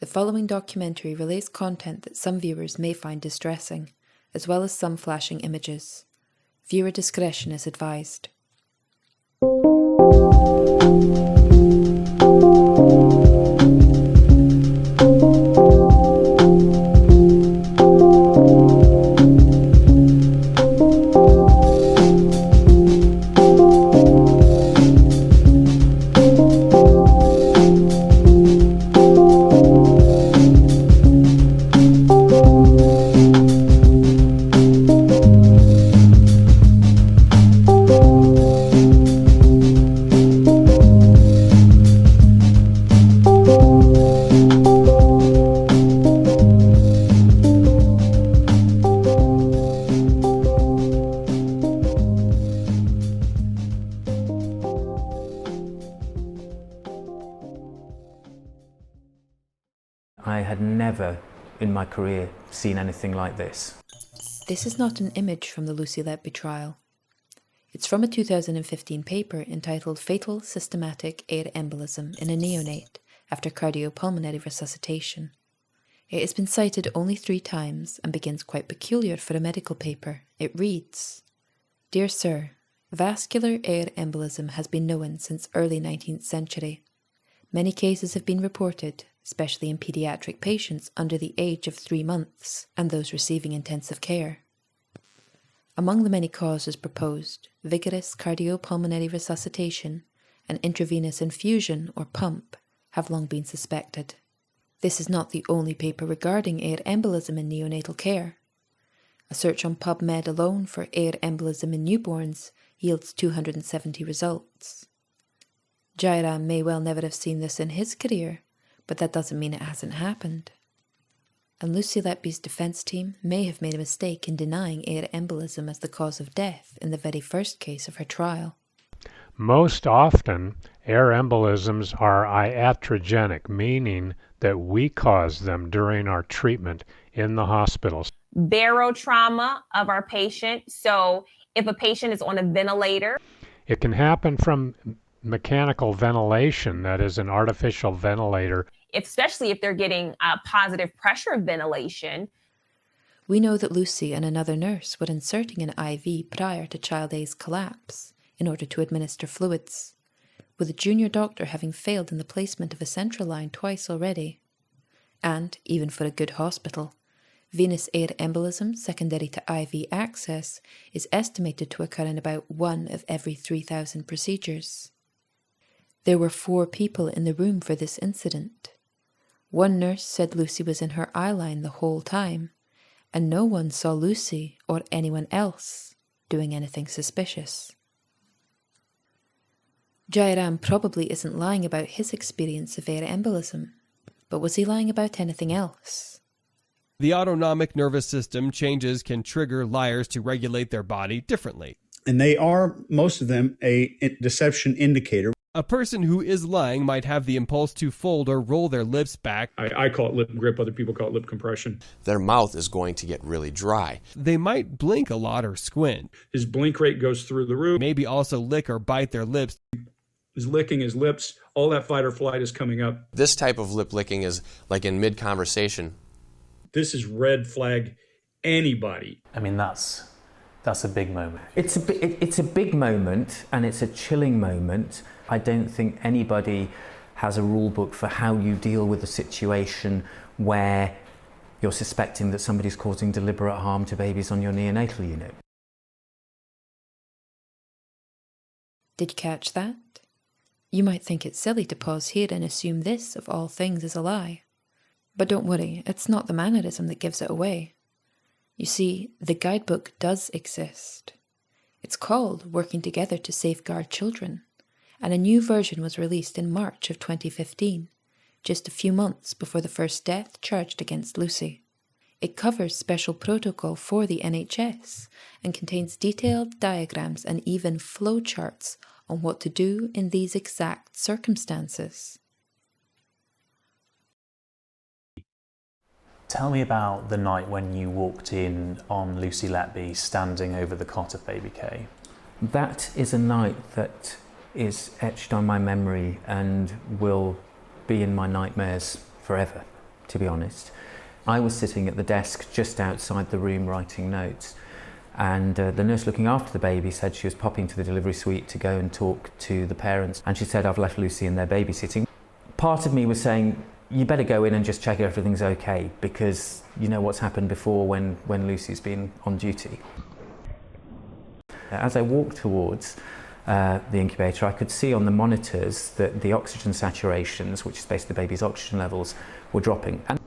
The following documentary relays content that some viewers may find distressing, as well as some flashing images. Viewer discretion is advised. I had never in my career seen anything like this. This is not an image from the Lucy Letby trial. It's from a 2015 paper entitled Fatal Systematic Air Embolism in a Neonate after Cardiopulmonary Resuscitation. It has been cited only 3 times and begins quite peculiar for a medical paper. It reads, "Dear Sir, vascular air embolism has been known since early 19th century. Many cases have been reported, especially in paediatric patients under the age of 3 months and those receiving intensive care. Among the many causes proposed, vigorous cardiopulmonary resuscitation and intravenous infusion or pump have long been suspected. This is not the only paper regarding air embolism in neonatal care. A search on PubMed alone for air embolism in newborns yields 270 results. Jairam may well never have seen this in his career, but that doesn't mean it hasn't happened. And Lucy Letby's defence team may have made a mistake in denying air embolism as the cause of death in the very first case of her trial. Most often, air embolisms are iatrogenic, meaning that we cause them during our treatment in the hospitals. Barotrauma of our patient. So if a patient is on a ventilator, it can happen from mechanical ventilation, that is an artificial ventilator. Especially if they're getting positive pressure ventilation. We know that Lucy and another nurse were inserting an IV prior to Child A's collapse in order to administer fluids, with a junior doctor having failed in the placement of a central line twice already. And, even for a good hospital, venous air embolism secondary to IV access is estimated to occur in about 1 of every 3,000 procedures. There were 4 people in the room for this incident. One nurse said Lucy was in her eye line the whole time, and no one saw Lucy or anyone else doing anything suspicious. Jairam probably isn't lying about his experience of air embolism, but was he lying about anything else? The autonomic nervous system changes can trigger liars to regulate their body differently. And they are, most of them, a deception indicator. A person who is lying might have the impulse to fold or roll their lips back. I call it lip grip, other people call it lip compression. Their mouth is going to get really dry. They might blink a lot or squint. His blink rate goes through the roof. Maybe also lick or bite their lips. He's licking his lips. All that fight or flight is coming up. This type of lip licking is like in mid-conversation. This is red flag anybody. I mean, that's a big moment. It's a big moment, and it's a chilling moment. I don't think anybody has a rule book for how you deal with a situation where you're suspecting that somebody's causing deliberate harm to babies on your neonatal unit. Did you catch that? You might think it's silly to pause here and assume this, of all things, is a lie. But don't worry, it's not the mannerism that gives it away. You see, the guidebook does exist. It's called Working Together to Safeguard Children, and a new version was released in March of 2015, just a few months before the first death charged against Lucy. It covers special protocol for the NHS and contains detailed diagrams and even flowcharts on what to do in these exact circumstances. Tell me about the night when you walked in on Lucy Letby standing over the cot of baby K. That is a night that is etched on my memory and will be in my nightmares forever. to be honest. I was sitting at the desk just outside the room writing notes, and the nurse looking after the baby said she was popping to the delivery suite to go and talk to the parents, and she said, I've left Lucy in there babysitting. Part of me was saying, you better go in and just check everything's okay, because you know what's happened before when Lucy's been on duty. As I walked towards the incubator, I could see on the monitors that the oxygen saturations, which is basically the baby's oxygen levels, were dropping. And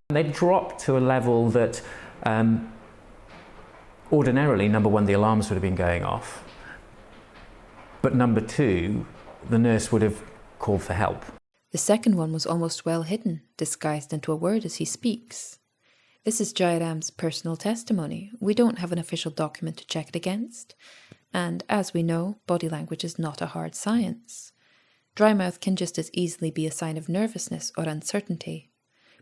they dropped to a level that ordinarily, number one, the alarms would have been going off, but number two, the nurse would have called for help. The second one was almost well hidden, disguised into a word as he speaks. This is Jairam's personal testimony. We don't have an official document to check it against. And as we know, body language is not a hard science. Dry mouth can just as easily be a sign of nervousness or uncertainty.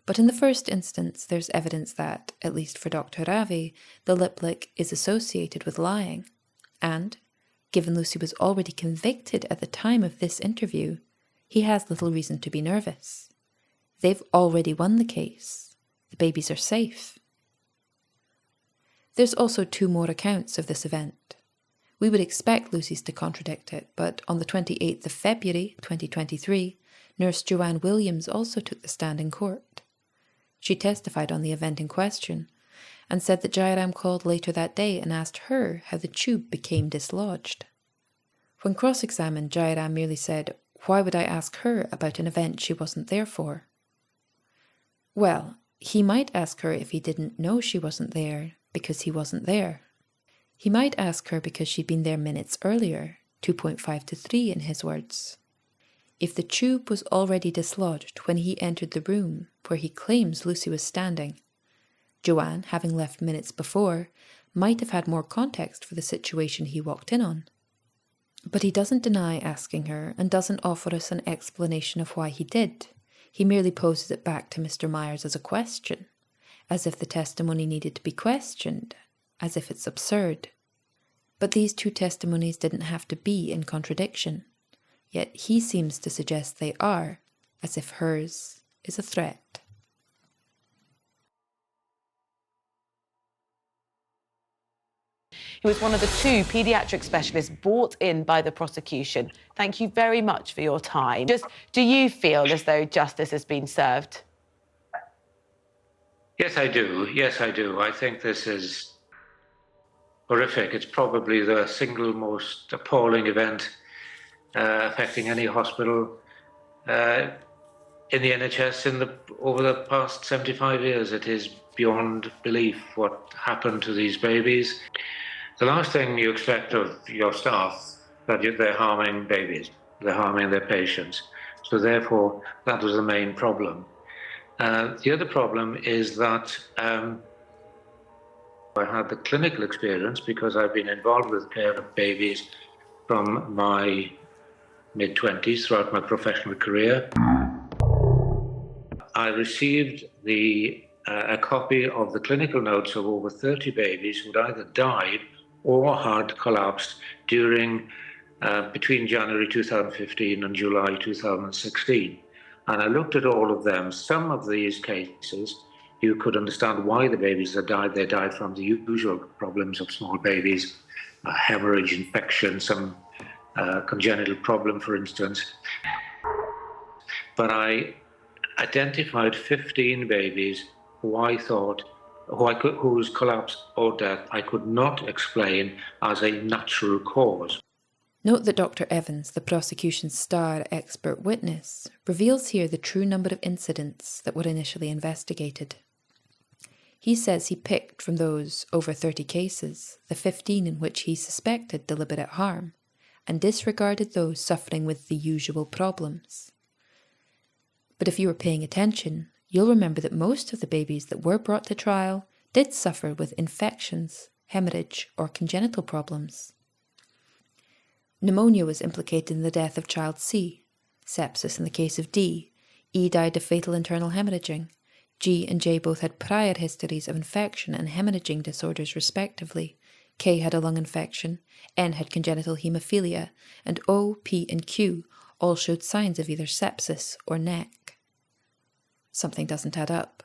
But in the first instance, there's evidence that, at least for Dr. Ravi, the lip lick is associated with lying. And, given Lucy was already convicted at the time of this interview, he has little reason to be nervous. They've already won the case. The babies are safe. There's also 2 more accounts of this event. We would expect Lucy's to contradict it, but on the 28th of February 2023, Nurse Joanne Williams also took the stand in court. She testified on the event in question and said that Jairam called later that day and asked her how the tube became dislodged. When cross-examined, Jairam merely said, "Why would I ask her about an event she wasn't there for?" Well, he might ask her if he didn't know she wasn't there because he wasn't there. He might ask her because she'd been there minutes earlier, 2.5 to 3 in his words. If the tube was already dislodged when he entered the room where he claims Lucy was standing, Joanne, having left minutes before, might have had more context for the situation he walked in on. But he doesn't deny asking her and doesn't offer us an explanation of why he did. He merely poses it back to Mr. Myers as a question, as if the testimony needed to be questioned, as if it's absurd. But these 2 testimonies didn't have to be in contradiction, yet he seems to suggest they are, as if hers is a threat. He was one of the 2 paediatric specialists brought in by the prosecution. Thank you very much for your time. Do you feel as though justice has been served? Yes, I do. Yes, I do. I think this is horrific. It's probably the single most appalling event affecting any hospital in the NHS over the past 75 years. It is beyond belief what happened to these babies. The last thing you expect of your staff, that they're harming babies, they're harming their patients. So therefore, that was the main problem. The other problem is that I had the clinical experience because I've been involved with care of babies from my mid-20s throughout my professional career. I received a copy of the clinical notes of over 30 babies who'd either died or had collapsed between January 2015 and July 2016. And I looked at all of them. Some of these cases, you could understand why the babies that died. They died from the usual problems of small babies, hemorrhage, infection, some congenital problem, for instance. But I identified 15 babies whose collapse or death I could not explain as a natural cause. Note that Dr. Evans, the prosecution's star expert witness, reveals here the true number of incidents that were initially investigated. He says he picked from those over 30 cases the 15 in which he suspected deliberate harm, and disregarded those suffering with the usual problems. But if you were paying attention, you'll remember that most of the babies that were brought to trial did suffer with infections, hemorrhage, or congenital problems. Pneumonia was implicated in the death of child C, sepsis in the case of D, E died of fatal internal hemorrhaging, G and J both had prior histories of infection and hemorrhaging disorders respectively, K had a lung infection, N had congenital haemophilia, and O, P and Q all showed signs of either sepsis or NEC. Something doesn't add up.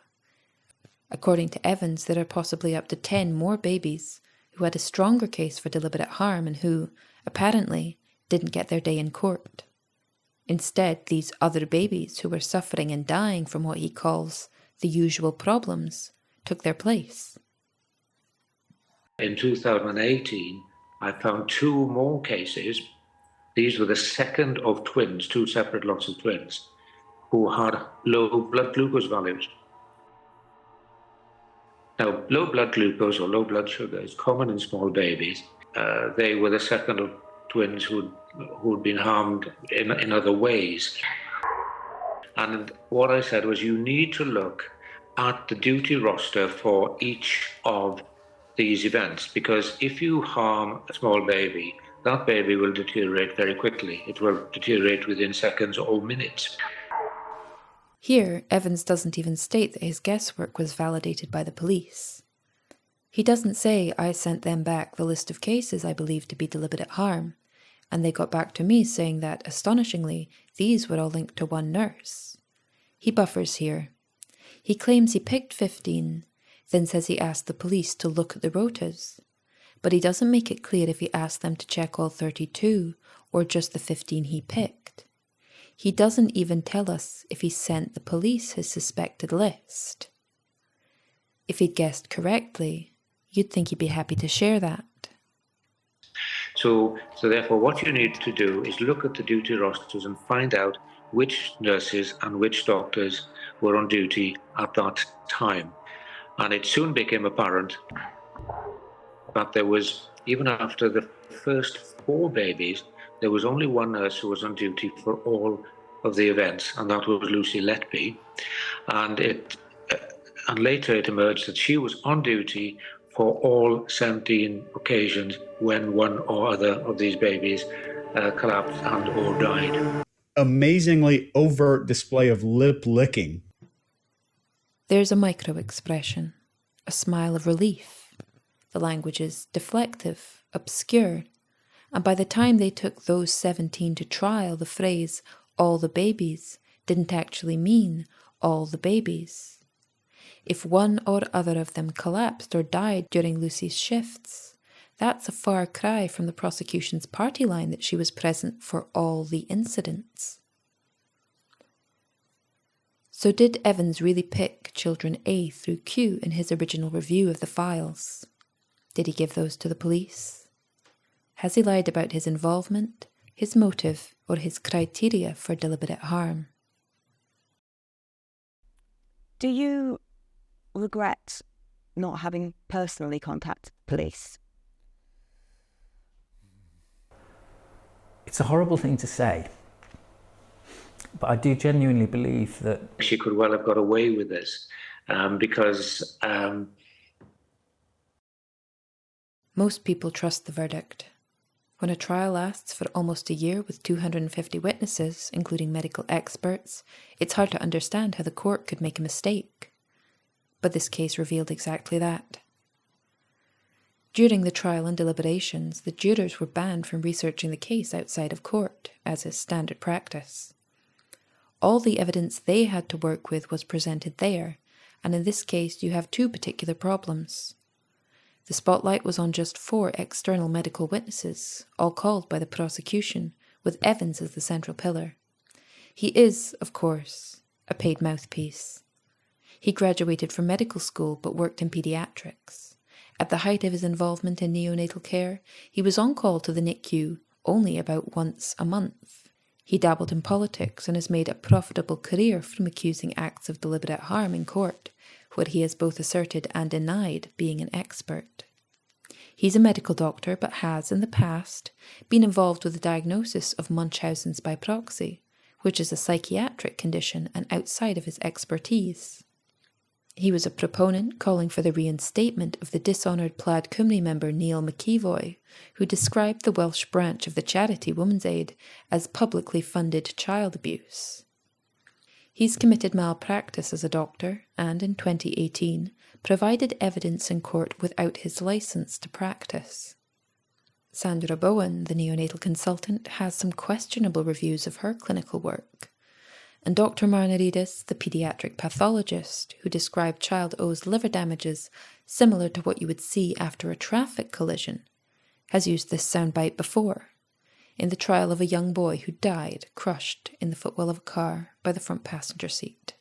According to Evans, there are possibly up to 10 more babies who had a stronger case for deliberate harm and who, apparently, didn't get their day in court. Instead, these other babies who were suffering and dying from what he calls the usual problems took their place. In 2018, I found 2 more cases. These were the second of twins, 2 separate lots of twins, who had low blood glucose values. Now, low blood glucose or low blood sugar is common in small babies. They were the second of twins who'd been harmed in other ways. And what I said was, you need to look at the duty roster for each of these events, because if you harm a small baby, that baby will deteriorate very quickly. It will deteriorate within seconds or minutes. Here, Evans doesn't even state that his guesswork was validated by the police. He doesn't say, I sent them back the list of cases I believe to be deliberate harm, and they got back to me saying that, astonishingly, these were all linked to one nurse. He buffers here. He claims he picked 15, then says he asked the police to look at the rotas, but he doesn't make it clear if he asked them to check all 32 or just the 15 he picked. He doesn't even tell us if he sent the police his suspected list. If he'd guessed correctly, you'd think he'd be happy to share that. So therefore, what you need to do is look at the duty rosters and find out which nurses and which doctors were on duty at that time. And it soon became apparent that there was, even after the first 4 babies, there was only one nurse who was on duty for all of the events, and that was Lucy Letby. And later it emerged that she was on duty for all 17 occasions when one or other of these babies collapsed and or died. Amazingly overt display of lip licking. There's a micro-expression, a smile of relief. The language is deflective, obscure, and by the time they took those 17 to trial, the phrase, all the babies, didn't actually mean all the babies. If one or other of them collapsed or died during Lucy's shifts, that's a far cry from the prosecution's party line that she was present for all the incidents. So did Evans really pick children A through Q in his original review of the files? Did he give those to the police? Has he lied about his involvement, his motive, or his criteria for deliberate harm? Do you regret not having personally contacted police? It's a horrible thing to say, but I do genuinely believe that she could well have got away with this because most people trust the verdict. When a trial lasts for almost a year with 250 witnesses, including medical experts, it's hard to understand how the court could make a mistake. But this case revealed exactly that. During the trial and deliberations, the jurors were banned from researching the case outside of court, as is standard practice. All the evidence they had to work with was presented there, and in this case you have 2 particular problems. The spotlight was on just 4 external medical witnesses, all called by the prosecution, with Evans as the central pillar. He is, of course, a paid mouthpiece. He graduated from medical school but worked in pediatrics. At the height of his involvement in neonatal care, he was on call to the NICU only about once a month. He dabbled in politics and has made a profitable career from accusing acts of deliberate harm in court, where he has both asserted and denied being an expert. He's a medical doctor but has, in the past, been involved with the diagnosis of Munchausen's by proxy, which is a psychiatric condition and outside of his expertise. He was a proponent calling for the reinstatement of the dishonoured Plaid Cymru member Neil McEvoy, who described the Welsh branch of the charity Women's Aid as publicly funded child abuse. He's committed malpractice as a doctor and, in 2018, provided evidence in court without his licence to practice. Sandra Bowen, the neonatal consultant, has some questionable reviews of her clinical work. and Dr. Marnaridis, the paediatric pathologist who described child O's liver damages similar to what you would see after a traffic collision, has used this soundbite before, in the trial of a young boy who died crushed in the footwell of a car by the front passenger seat.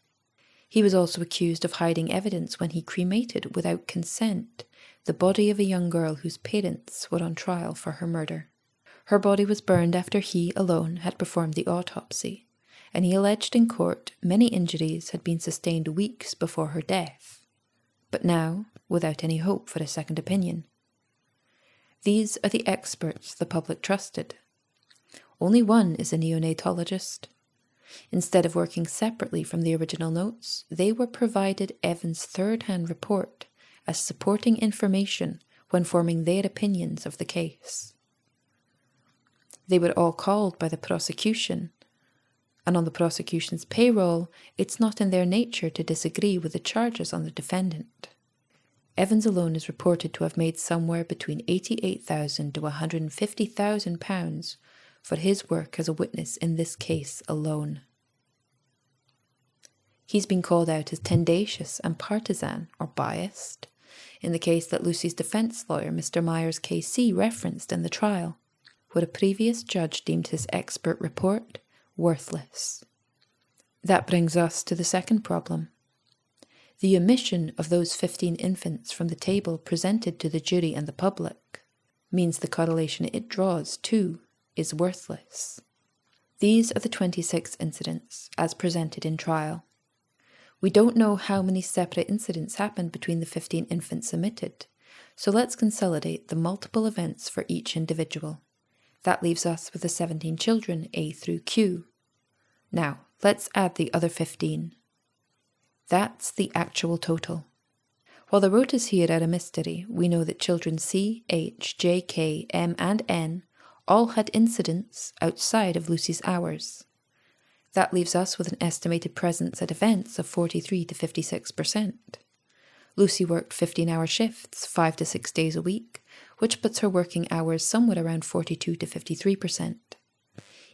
He was also accused of hiding evidence when he cremated without consent the body of a young girl whose parents were on trial for her murder. Her body was burned after he alone had performed the autopsy, and he alleged in court many injuries had been sustained weeks before her death, but now without any hope for a second opinion. These are the experts the public trusted. Only one is a neonatologist. Instead of working separately from the original notes, they were provided Evan's third-hand report as supporting information when forming their opinions of the case. They were all called by the prosecution, and on the prosecution's payroll, it's not in their nature to disagree with the charges on the defendant. Evans alone is reported to have made somewhere between £88,000 to £150,000 for his work as a witness in this case alone. He's been called out as tendacious and partisan, or biased, in the case that Lucy's defence lawyer, Mr. Myers KC, referenced in the trial, where a previous judge deemed his expert report worthless. That brings us to the second problem. The omission of those 15 infants from the table presented to the jury and the public means the correlation it draws, too, is worthless. These are the 26 incidents as presented in trial. We don't know how many separate incidents happened between the 15 infants omitted, so let's consolidate the multiple events for each individual. That leaves us with the 17 children A through Q. Now, let's add the other 15. That's the actual total. While the rotas here are a mystery, we know that children C, H, J, K, M and N all had incidents outside of Lucy's hours. That leaves us with an estimated presence at events of 43 to 56%. Lucy worked 15-hour shifts, 5 to 6 days a week, which puts her working hours somewhere around 42 to 53%.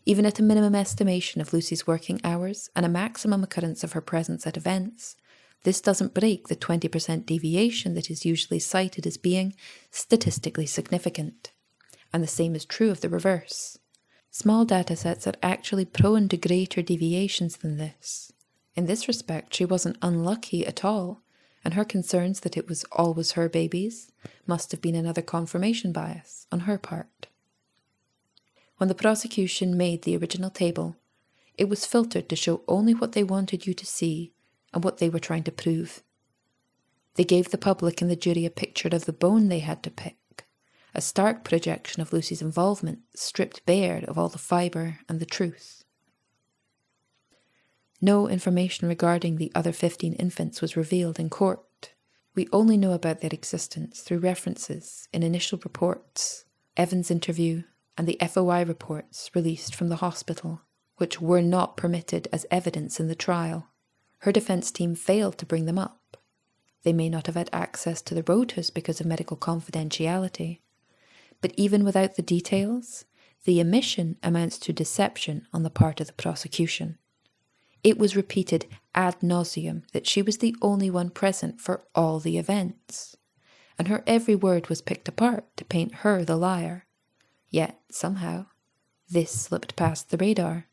Even at a minimum estimation of Lucy's working hours and a maximum occurrence of her presence at events, this doesn't break the 20% deviation that is usually cited as being statistically significant. And the same is true of the reverse. Small datasets are actually prone to greater deviations than this. In this respect, she wasn't unlucky at all, and her concerns that it was always her babies must have been another confirmation bias on her part. When the prosecution made the original table, it was filtered to show only what they wanted you to see and what they were trying to prove. They gave the public and the jury a picture of the bone they had to pick, a stark projection of Lucy's involvement, stripped bare of all the fibre and the truth. No information regarding the other 15 infants was revealed in court. We only know about their existence through references in initial reports, Evan's interview, and the FOI reports released from the hospital, which were not permitted as evidence in the trial. Her defence team failed to bring them up. They may not have had access to the rotas because of medical confidentiality, but even without the details, the omission amounts to deception on the part of the prosecution. It was repeated ad nauseum that she was the only one present for all the events, and her every word was picked apart to paint her the liar. Yet, somehow, this slipped past the radar.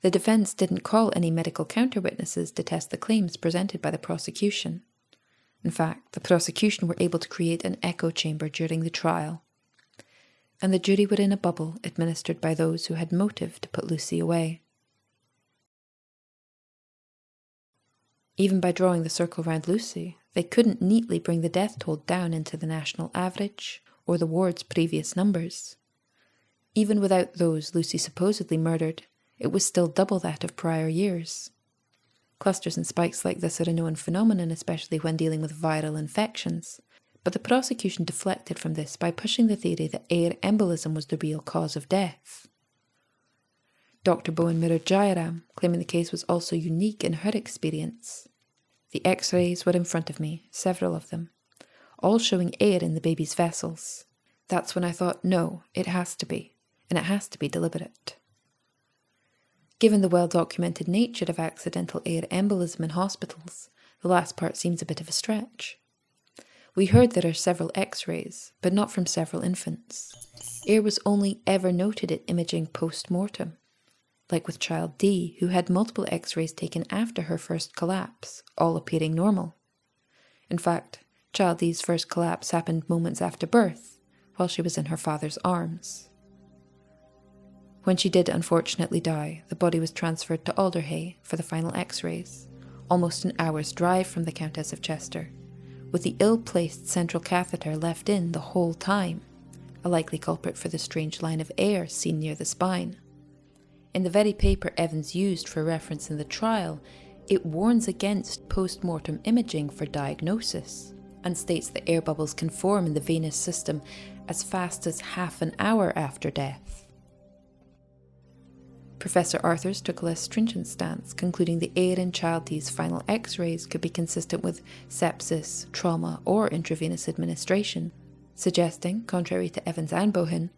The defence didn't call any medical counter-witnesses to test the claims presented by the prosecution. In fact, the prosecution were able to create an echo chamber during the trial, and the jury were in a bubble administered by those who had motive to put Lucy away. Even by drawing the circle round Lucy, they couldn't neatly bring the death toll down into the national average or the ward's previous numbers. Even without those Lucy supposedly murdered, it was still double that of prior years. Clusters and spikes like this are a known phenomenon, especially when dealing with viral infections, but the prosecution deflected from this by pushing the theory that air embolism was the real cause of death. Dr. Bowen mirrored Jairam, claiming the case was also unique in her experience. The x-rays were in front of me, several of them, all showing air in the baby's vessels. That's when I thought, no, it has to be, and it has to be deliberate. Given the well-documented nature of accidental air embolism in hospitals, the last part seems a bit of a stretch. We heard there are several X-rays, but not from several infants. Air was only ever noted at imaging post-mortem, like with child D, who had multiple X-rays taken after her first collapse, all appearing normal. In fact, child D's first collapse happened moments after birth, while she was in her father's arms. When she did unfortunately die, the body was transferred to Alderhay for the final X-rays, almost an hour's drive from the Countess of Chester, with the ill-placed central catheter left in the whole time, a likely culprit for the strange line of air seen near the spine. In the very paper Evans used for reference in the trial, it warns against post-mortem imaging for diagnosis, and states that air bubbles can form in the venous system as fast as half an hour after death. Professor Arthurs took a less stringent stance, concluding the air in child D's final X-rays could be consistent with sepsis, trauma, or intravenous administration, suggesting, contrary to Evans and Bohin,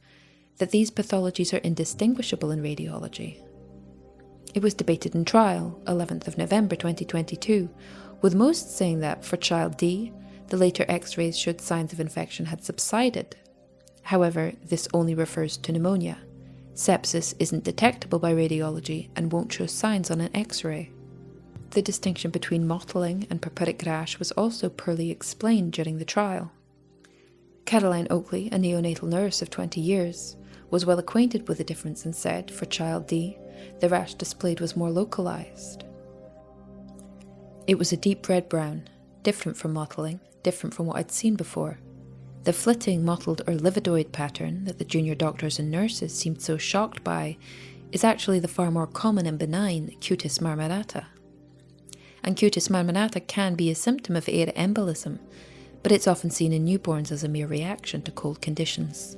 that these pathologies are indistinguishable in radiology. It was debated in trial, 11th of November 2022, with most saying that, for child D, the later X-rays showed signs of infection had subsided. However, this only refers to pneumonia. Sepsis isn't detectable by radiology and won't show signs on an X-ray. The distinction between mottling and purpuric rash was also poorly explained during the trial. Caroline Oakley, a neonatal nurse of 20 years, was well acquainted with the difference and said, for child D, the rash displayed was more localized. It was a deep red-brown, different from mottling, different from what I'd seen before. The flitting, mottled or lividoid pattern that the junior doctors and nurses seemed so shocked by is actually the far more common and benign cutis marmorata. And cutis marmorata can be a symptom of air embolism, but it's often seen in newborns as a mere reaction to cold conditions.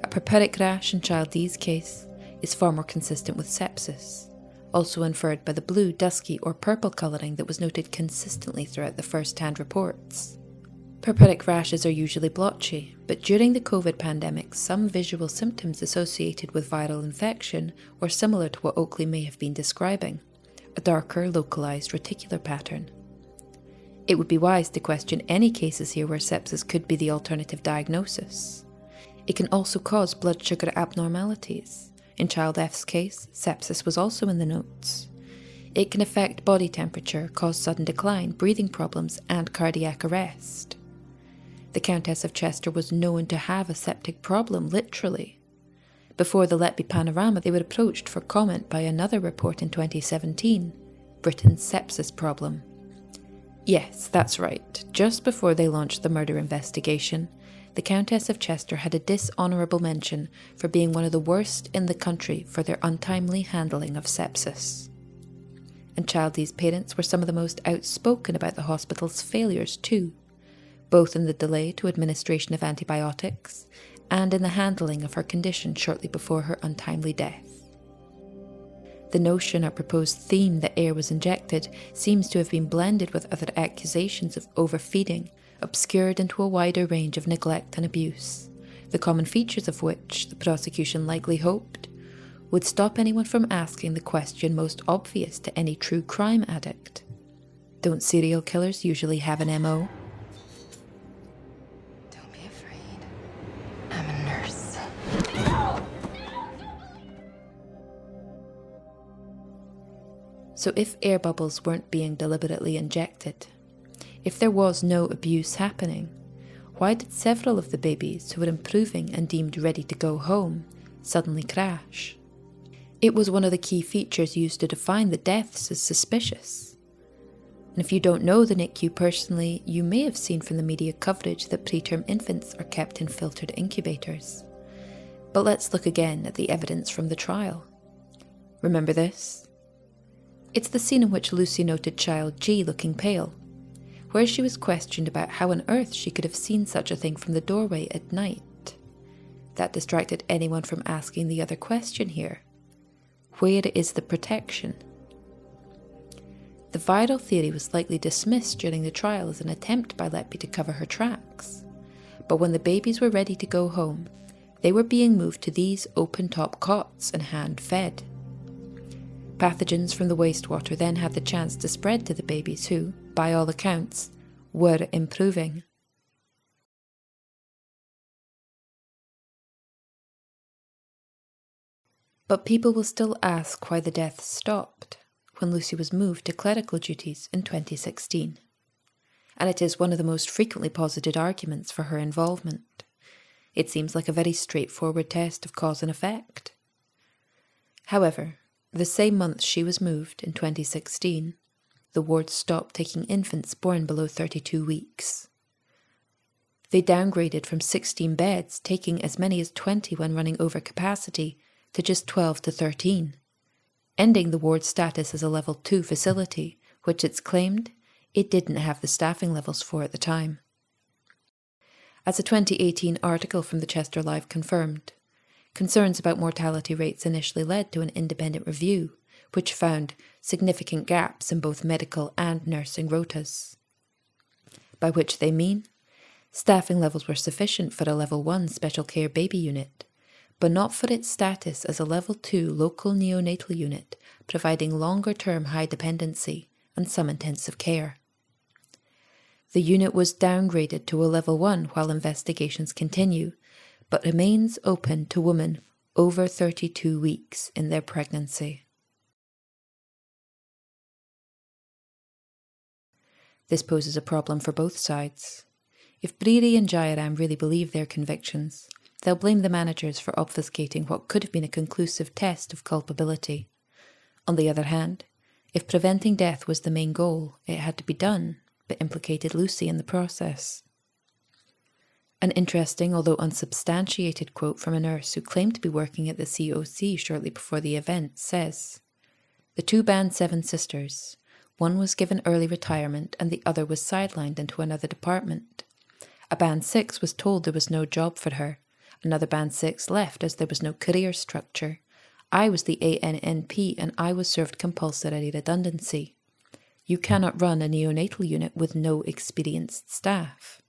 A purpuric rash in child D's case is far more consistent with sepsis, also inferred by the blue, dusky or purple colouring that was noted consistently throughout the first-hand reports. Purpuric rashes are usually blotchy, but during the COVID pandemic, some visual symptoms associated with viral infection were similar to what Oakley may have been describing, a darker, localized reticular pattern. It would be wise to question any cases here where sepsis could be the alternative diagnosis. It can also cause blood sugar abnormalities. In child F's case, sepsis was also in the notes. It can affect body temperature, cause sudden decline, breathing problems, and cardiac arrest. The Countess of Chester was known to have a septic problem, literally. Before the Letby panorama, they were approached for comment by another report in 2017, Britain's sepsis problem. Yes, that's right. Just before they launched the murder investigation, the Countess of Chester had a dishonourable mention for being one of the worst in the country for their untimely handling of sepsis. And child D's parents were some of the most outspoken about the hospital's failures too, both in the delay to administration of antibiotics and in the handling of her condition shortly before her untimely death. The notion or proposed theme that air was injected seems to have been blended with other accusations of overfeeding, obscured into a wider range of neglect and abuse, the common features of which, the prosecution likely hoped, would stop anyone from asking the question most obvious to any true crime addict. Don't serial killers usually have an MO? Don't be afraid. I'm a nurse. So if air bubbles weren't being deliberately injected, if there was no abuse happening, why did several of the babies who were improving and deemed ready to go home suddenly crash? It was one of the key features used to define the deaths as suspicious. And if you don't know the NICU personally, you may have seen from the media coverage that preterm infants are kept in filtered incubators. But let's look again at the evidence from the trial. Remember this? It's the scene in which Lucy noted child G looking pale, where she was questioned about how on earth she could have seen such a thing from the doorway at night. That distracted anyone from asking the other question here. Where is the protection? The viral theory was likely dismissed during the trial as an attempt by Letby to cover her tracks. But when the babies were ready to go home, they were being moved to these open-top cots and hand-fed. Pathogens from the wastewater then had the chance to spread to the babies who, by all accounts, were improving. But people will still ask why the deaths stopped when Lucy was moved to clerical duties in 2016. And it is one of the most frequently posited arguments for her involvement. It seems like a very straightforward test of cause and effect. However, the same month she was moved, in 2016, the ward stopped taking infants born below 32 weeks. They downgraded from 16 beds, taking as many as 20 when running over capacity, to just 12 to 13, ending the ward's status as a level 2 facility, which it's claimed it didn't have the staffing levels for at the time. As a 2018 article from the Chester Live confirmed, concerns about mortality rates initially led to an independent review, which found significant gaps in both medical and nursing rotas. By which they mean, staffing levels were sufficient for a level 1 special care baby unit, but not for its status as a level 2 local neonatal unit, providing longer-term high dependency and some intensive care. The unit was downgraded to a level 1 while investigations continue, but remains open to women over 32 weeks in their pregnancy. This poses a problem for both sides. If Breary and Jairam really believe their convictions, they'll blame the managers for obfuscating what could have been a conclusive test of culpability. On the other hand, if preventing death was the main goal, it had to be done, but implicated Lucy in the process. An interesting, although unsubstantiated quote from a nurse who claimed to be working at the COC shortly before the event says, "The 2 Band 7 sisters, one was given early retirement and the other was sidelined into another department. A Band 6 was told there was no job for her. Another Band 6 left as there was no career structure. I was the ANNP and I was served compulsory redundancy. You cannot run a neonatal unit with no experienced staff."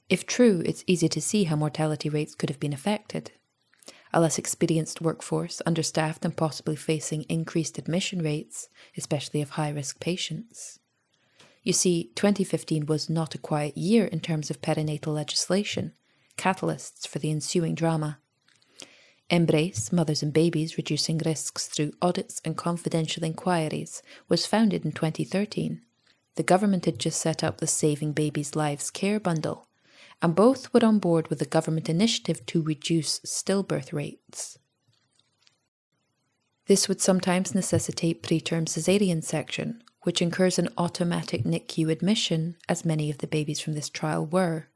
If true, it's easy to see how mortality rates could have been affected. A less experienced workforce, understaffed and possibly facing increased admission rates, especially of high-risk patients. You see, 2015 was not a quiet year in terms of perinatal legislation, catalysts for the ensuing drama. Embrace, Mothers and Babies Reducing Risks Through Audits and Confidential Inquiries, was founded in 2013. The government had just set up the Saving Babies' Lives Care Bundle, and both were on board with the government initiative to reduce stillbirth rates. This would sometimes necessitate preterm caesarean section, which incurs an automatic NICU admission, as many of the babies from this trial were.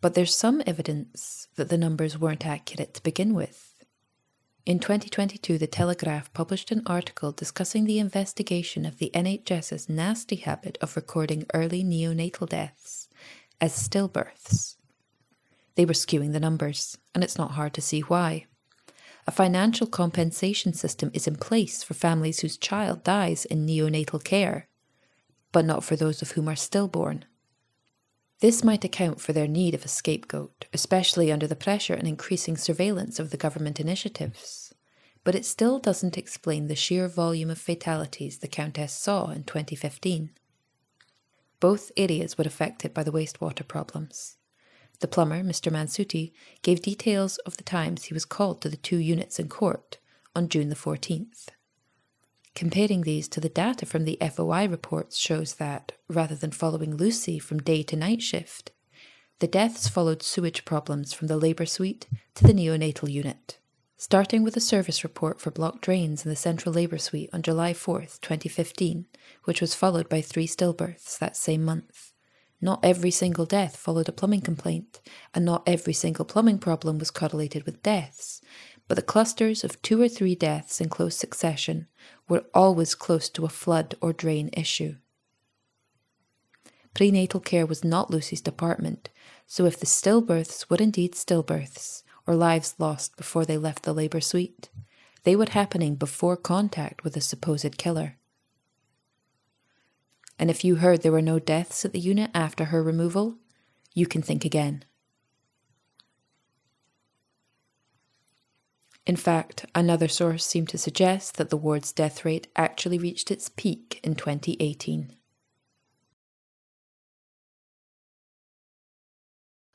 But there's some evidence that the numbers weren't accurate to begin with. In 2022, The Telegraph published an article discussing the investigation of the NHS's nasty habit of recording early neonatal deaths as stillbirths. They were skewing the numbers, and it's not hard to see why. A financial compensation system is in place for families whose child dies in neonatal care, but not for those of whom are stillborn. This might account for their need of a scapegoat, especially under the pressure and increasing surveillance of the government initiatives, but it still doesn't explain the sheer volume of fatalities the Countess saw in 2015. Both areas were affected by the wastewater problems. The plumber, Mr. Mansuti, gave details of the times he was called to the 2 units in court on June the 14th. Comparing these to the data from the FOI reports shows that, rather than following Lucy from day to night shift, the deaths followed sewage problems from the labour suite to the neonatal unit, starting with a service report for blocked drains in the central labour suite on July 4th, 2015, which was followed by 3 stillbirths that same month. Not every single death followed a plumbing complaint, and not every single plumbing problem was correlated with deaths, but the clusters of 2 or 3 deaths in close succession were always close to a flood or drain issue. Prenatal care was not Lucy's department, so if the stillbirths were indeed stillbirths, or lives lost before they left the labour suite, they were happening before contact with the supposed killer. And if you heard there were no deaths at the unit after her removal, you can think again. In fact, another source seemed to suggest that the ward's death rate actually reached its peak in 2018.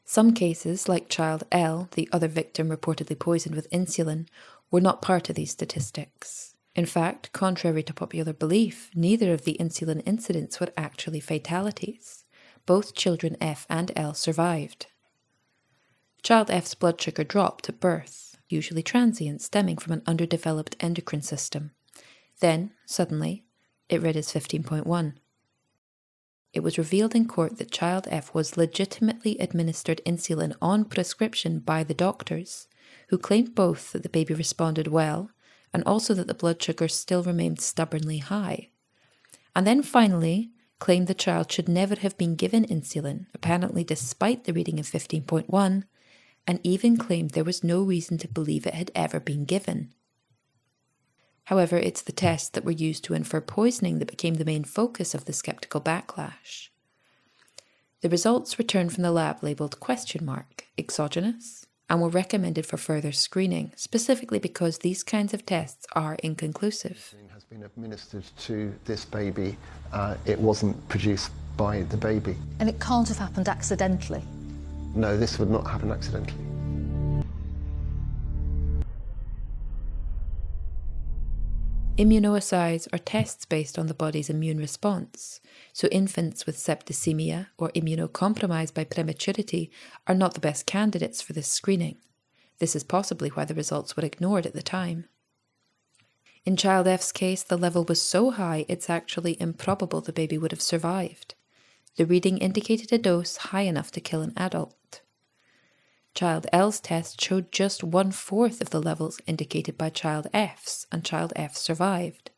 Some cases, like child L, the other victim reportedly poisoned with insulin, were not part of these statistics. In fact, contrary to popular belief, neither of the insulin incidents were actually fatalities. Both children F and L survived. Child F's blood sugar dropped at birth, usually transient, stemming from an underdeveloped endocrine system. Then, suddenly, it read as 15.1. It was revealed in court that child F was legitimately administered insulin on prescription by the doctors, who claimed both that the baby responded well and also that the blood sugar still remained stubbornly high. And then finally claimed the child should never have been given insulin, apparently despite the reading of 15.1, and even claimed there was no reason to believe it had ever been given. However, it's the tests that were used to infer poisoning that became the main focus of the skeptical backlash. The results returned from the lab labelled ? Exogenous, and were recommended for further screening, specifically because these kinds of tests are inconclusive. Has been administered to this baby. It wasn't produced by the baby. And it can't have happened accidentally? No, this would not happen accidentally. Immunoassays are tests based on the body's immune response, so infants with septicemia or immunocompromised by prematurity are not the best candidates for this screening. This is possibly why the results were ignored at the time. In child F's case, the level was so high it's actually improbable the baby would have survived. The reading indicated a dose high enough to kill an adult. Child L's test showed just 1/4 of the levels indicated by child F's, and child F survived.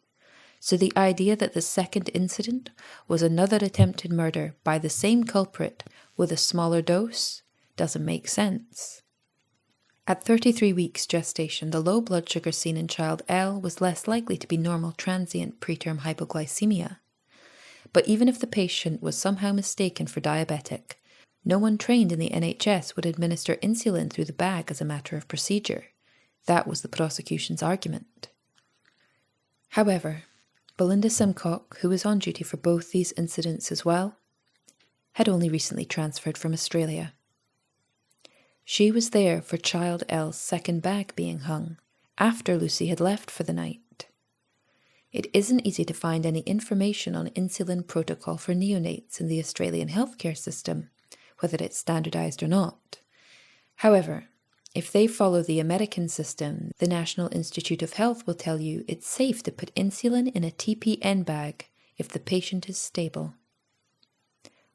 So the idea that the second incident was another attempted murder by the same culprit with a smaller dose doesn't make sense. At 33 weeks gestation, the low blood sugar seen in child L was less likely to be normal transient preterm hypoglycemia. But even if the patient was somehow mistaken for diabetic, no one trained in the NHS would administer insulin through the bag as a matter of procedure. That was the prosecution's argument. However, Belinda Simcock, who was on duty for both these incidents as well, had only recently transferred from Australia. She was there for child L's second bag being hung, after Lucy had left for the night. It isn't easy to find any information on insulin protocol for neonates in the Australian healthcare system, whether it's standardised or not. However, if they follow the American system, the National Institute of Health will tell you it's safe to put insulin in a TPN bag if the patient is stable.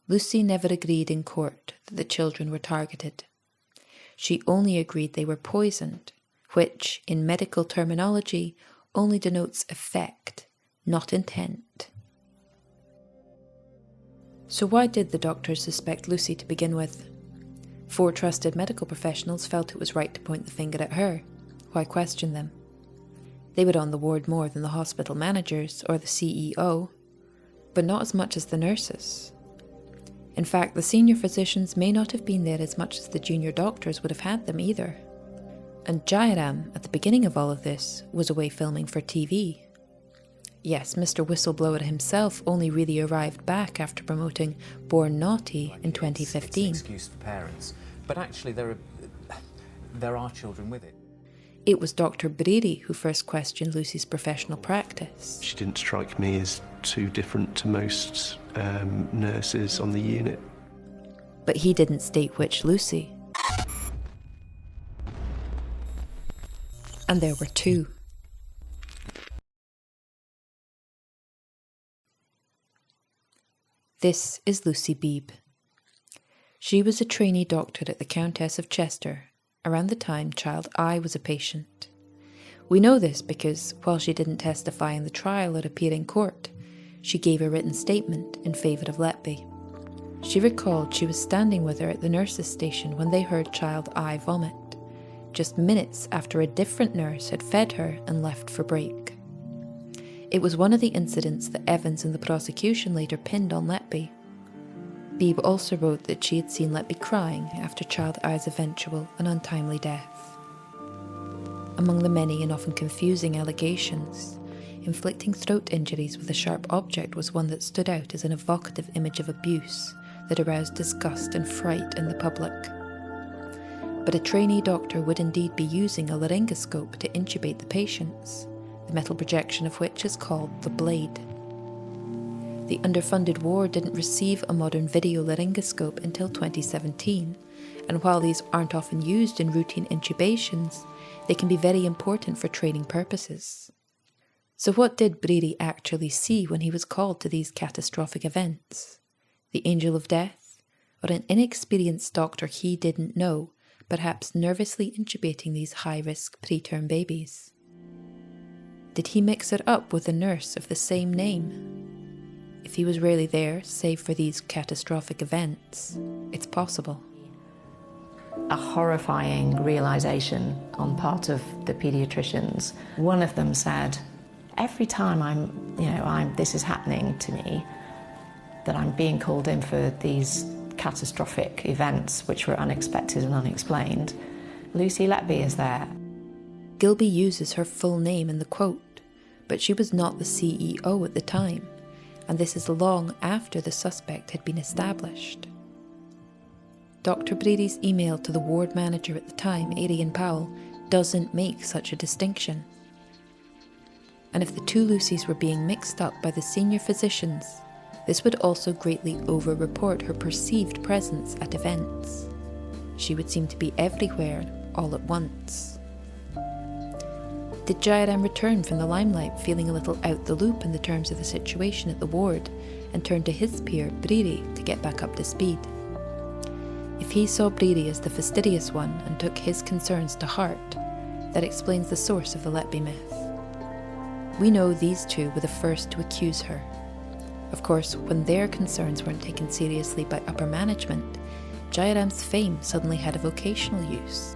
Lucy never agreed in court that the children were targeted. She only agreed they were poisoned, which, in medical terminology, only denotes effect, not intent. So why did the doctors suspect Lucy to begin with? 4 trusted medical professionals felt it was right to point the finger at her. Why question them? They were on the ward more than the hospital managers or the CEO, but not as much as the nurses. In fact, the senior physicians may not have been there as much as the junior doctors would have had them either. And Jairam, at the beginning of all of this, was away filming for TV. Yes, Mr. Whistleblower himself only really arrived back after promoting Born Naughty in 2015. It's an excuse for parents, but actually there are children with it. It was Dr. Breary who first questioned Lucy's professional practice. She didn't strike me as too different to most nurses on the unit. But he didn't state which Lucy. And there were 2. This is Lucy Beebe. She was a trainee doctor at the Countess of Chester around the time child I was a patient. We know this because, while she didn't testify in the trial or appear in court, she gave a written statement in favour of Letby. She recalled she was standing with her at the nurse's station when they heard child I vomit, just minutes after a different nurse had fed her and left for break. It was one of the incidents that Evans and the prosecution later pinned on Letby. Beebe also wrote that she had seen Letby crying after child I's eventual and untimely death. Among the many and often confusing allegations, inflicting throat injuries with a sharp object was one that stood out as an evocative image of abuse that aroused disgust and fright in the public. But a trainee doctor would indeed be using a laryngoscope to intubate the patients, the metal projection of which is called the blade. The underfunded ward didn't receive a modern video laryngoscope until 2017, and while these aren't often used in routine intubations, they can be very important for training purposes. So what did Breedy actually see when he was called to these catastrophic events? The angel of death? Or an inexperienced doctor he didn't know, perhaps nervously intubating these high-risk preterm babies? Did he mix it up with a nurse of the same name? If he was rarely there, save for these catastrophic events, it's possible. A horrifying realization on part of the pediatricians. One of them said, every time this is happening to me, that I'm being called in for these catastrophic events which were unexpected and unexplained, Lucy Letby is there. Gilby uses her full name in the quote, but she was not the CEO at the time, and this is long after the suspect had been established. Dr. Brady's email to the ward manager at the time, Arian Powell, doesn't make such a distinction. And if the two Lucys were being mixed up by the senior physicians, this would also greatly over-report her perceived presence at events. She would seem to be everywhere, all at once. Did Jairam return from the limelight feeling a little out the loop in the terms of the situation at the ward and turn to his peer, Breedy, to get back up to speed? If he saw Breedy as the fastidious one and took his concerns to heart, that explains the source of the Letby myth. We know these two were the first to accuse her. Of course, when their concerns weren't taken seriously by upper management, Jairam's fame suddenly had a vocational use.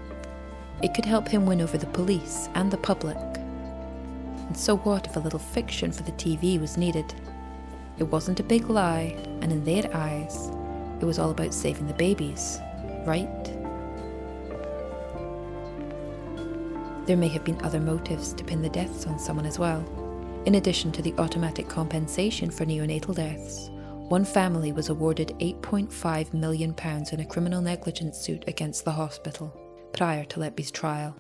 It could help him win over the police and the public. And so what if a little fiction for the TV was needed? It wasn't a big lie, and in their eyes, it was all about saving the babies, right? There may have been other motives to pin the deaths on someone as well. In addition to the automatic compensation for neonatal deaths, one family was awarded £8.5 million in a criminal negligence suit against the hospital prior to Letby's trial.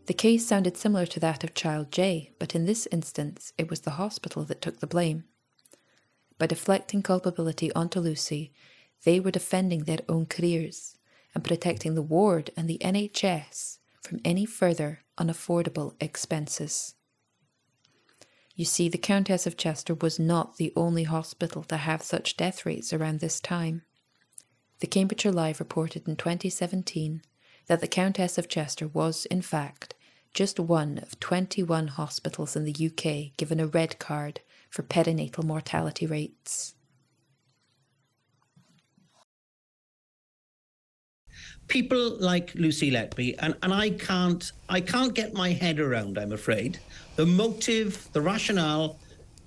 The case sounded similar to that of child J, but in this instance it was the hospital that took the blame. By deflecting culpability onto Lucy, they were defending their own careers and protecting the ward and the NHS from any further unaffordable expenses. You see, the Countess of Chester was not the only hospital to have such death rates around this time. The Cambridgeshire Live reported in 2017 that the Countess of Chester was, in fact, just one of 21 hospitals in the UK given a red card for perinatal mortality rates. People like Lucy Letby, and I can't get my head around, I'm afraid, the motive, the rationale,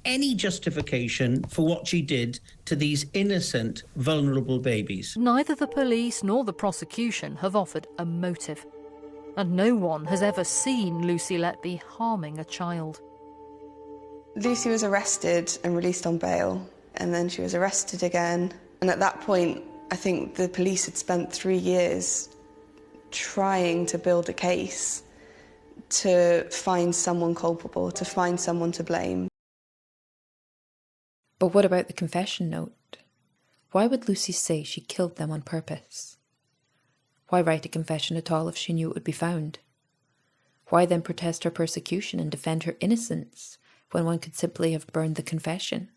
any justification for what she did to these innocent, vulnerable babies. Neither the police nor the prosecution have offered a motive, and no one has ever seen Lucy Letby harming a child. Lucy was arrested and released on bail, and then she was arrested again, and at that point I think the police had spent 3 years trying to build a case to find someone culpable, to find someone to blame. But what about the confession note? Why would Lucy say she killed them on purpose? Why write a confession at all if she knew it would be found? Why then protest her persecution and defend her innocence when one could simply have burned the confession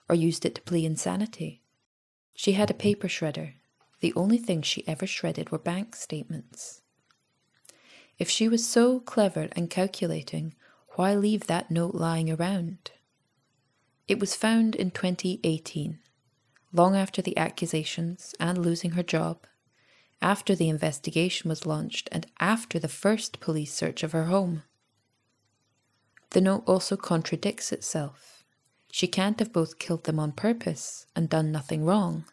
or used it to plea insanity? She had a paper shredder. The only thing she ever shredded were bank statements. If she was so clever and calculating, why leave that note lying around? It was found in 2018, long after the accusations and losing her job, after the investigation was launched and after the first police search of her home. The note also contradicts itself. She can't have both killed them on purpose and done nothing wrong.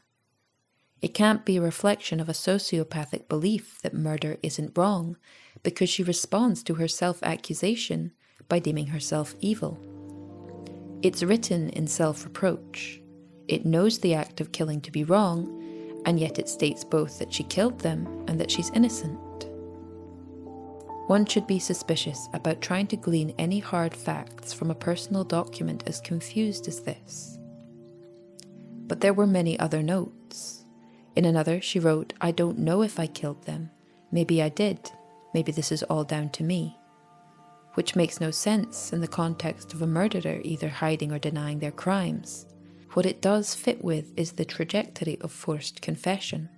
It can't be a reflection of a sociopathic belief that murder isn't wrong, because she responds to her self-accusation by deeming herself evil. It's written in self-reproach. It knows the act of killing to be wrong, and yet it states both that she killed them and that she's innocent. One should be suspicious about trying to glean any hard facts from a personal document as confused as this. But there were many other notes. In another, she wrote, "I don't know if I killed them. Maybe I did. Maybe this is all down to me." Which makes no sense in the context of a murderer either hiding or denying their crimes. What it does fit with is the trajectory of forced confession.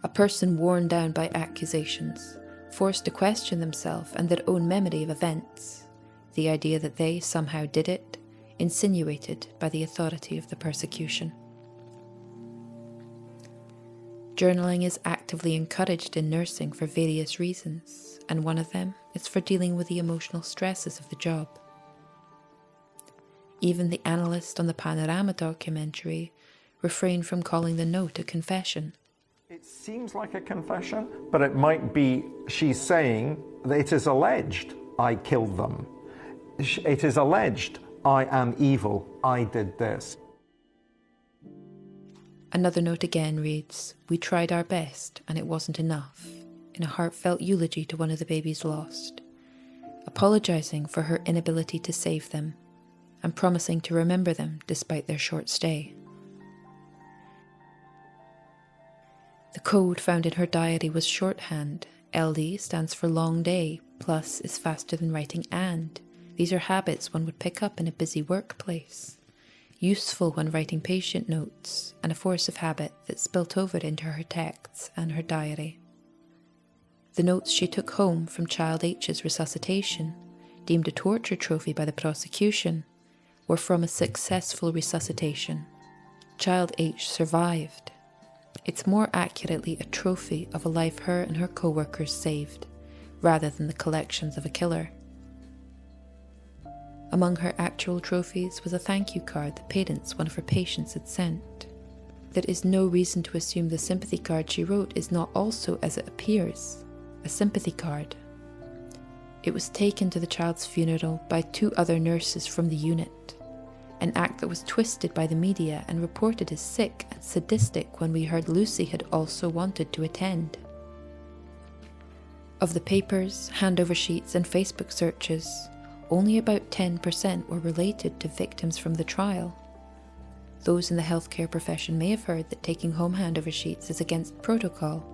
A person worn down by accusations, forced to question themselves and their own memory of events, the idea that they somehow did it, insinuated by the authority of the persecution. Journaling is actively encouraged in nursing for various reasons, and one of them is for dealing with the emotional stresses of the job. Even the analyst on the Panorama documentary refrained from calling the note a confession. It seems like a confession, but it might be she's saying that it is alleged I killed them. It is alleged I am evil, I did this. Another note again reads, "We tried our best and it wasn't enough," in a heartfelt eulogy to one of the babies lost, apologising for her inability to save them and promising to remember them despite their short stay. The code found in her diary was shorthand. LD stands for long day, plus is faster than writing and. These are habits one would pick up in a busy workplace, useful when writing patient notes, and a force of habit that spilt over into her texts and her diary. The notes she took home from Child H's resuscitation, deemed a torture trophy by the prosecution, were from a successful resuscitation. Child H survived. It's more accurately a trophy of a life her and her co-workers saved, rather than the collections of a killer. Among her actual trophies was a thank you card the parents one of her patients had sent. There is no reason to assume the sympathy card she wrote is not also, as it appears, a sympathy card. It was taken to the child's funeral by 2 other nurses from the unit, an act that was twisted by the media and reported as sick and sadistic when we heard Lucy had also wanted to attend. Of the papers, handover sheets and Facebook searches, only about 10% were related to victims from the trial. Those in the healthcare profession may have heard that taking home handover sheets is against protocol.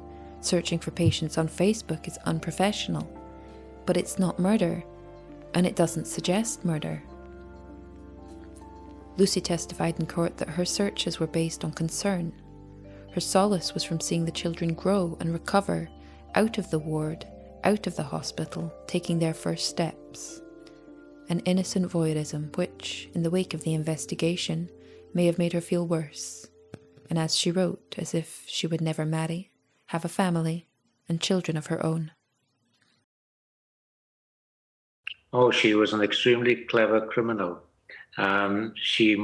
Searching for patients on Facebook is unprofessional. But it's not murder, and it doesn't suggest murder. Lucy testified in court that her searches were based on concern. Her solace was from seeing the children grow and recover out of the ward, out of the hospital, taking their first steps. An innocent voyeurism which, in the wake of the investigation, may have made her feel worse, and as she wrote, as if she would never marry, have a family, and children of her own. Oh, she was an extremely clever criminal. She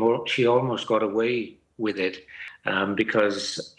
almost got away with it because